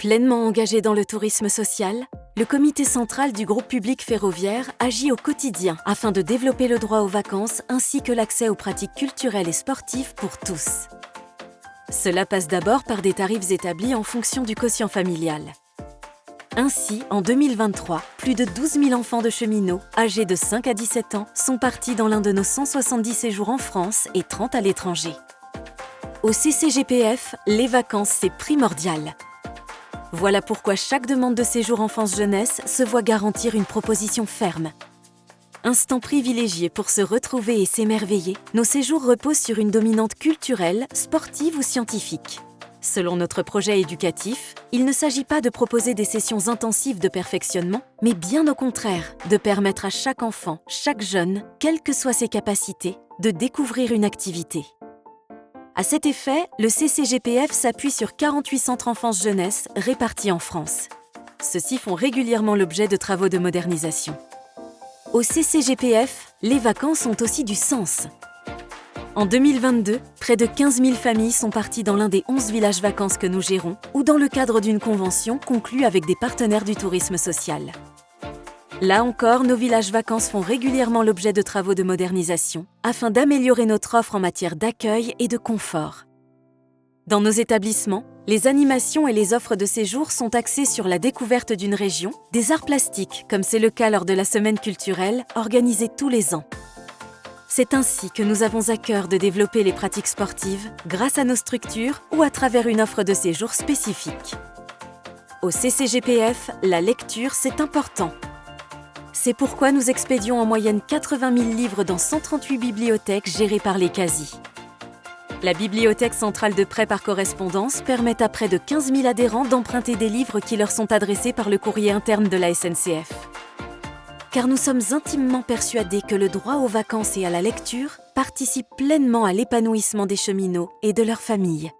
Pleinement engagé dans le tourisme social, le comité central du groupe public ferroviaire agit au quotidien afin de développer le droit aux vacances ainsi que l'accès aux pratiques culturelles et sportives pour tous. Cela passe d'abord par des tarifs établis en fonction du quotient familial. Ainsi, en 2023, plus de 12 000 enfants de cheminots, âgés de 5 à 17 ans, sont partis dans l'un de nos 170 séjours en France et 30 à l'étranger. Au CCGPF, les vacances, c'est primordial. Voilà pourquoi chaque demande de séjour enfance-jeunesse se voit garantir une proposition ferme. Instant privilégié pour se retrouver et s'émerveiller, nos séjours reposent sur une dominante culturelle, sportive ou scientifique. Selon notre projet éducatif, il ne s'agit pas de proposer des sessions intensives de perfectionnement, mais bien au contraire, de permettre à chaque enfant, chaque jeune, quelles que soient ses capacités, de découvrir une activité. À cet effet, le CCGPF s'appuie sur 48 centres enfance-jeunesse répartis en France. Ceux-ci font régulièrement l'objet de travaux de modernisation. Au CCGPF, les vacances ont aussi du sens. En 2022, près de 15 000 familles sont parties dans l'un des 11 villages vacances que nous gérons ou dans le cadre d'une convention conclue avec des partenaires du tourisme social. Là encore, nos villages vacances font régulièrement l'objet de travaux de modernisation afin d'améliorer notre offre en matière d'accueil et de confort. Dans nos établissements, les animations et les offres de séjour sont axées sur la découverte d'une région, des arts plastiques, comme c'est le cas lors de la semaine culturelle organisée tous les ans. C'est ainsi que nous avons à cœur de développer les pratiques sportives grâce à nos structures ou à travers une offre de séjour spécifique. Au CCGPF, la lecture, c'est important. C'est pourquoi nous expédions en moyenne 80 000 livres dans 138 bibliothèques gérées par les CASI. La Bibliothèque centrale de prêt par correspondance permet à près de 15 000 adhérents d'emprunter des livres qui leur sont adressés par le courrier interne de la SNCF. Car nous sommes intimement persuadés que le droit aux vacances et à la lecture participe pleinement à l'épanouissement des cheminots et de leurs familles.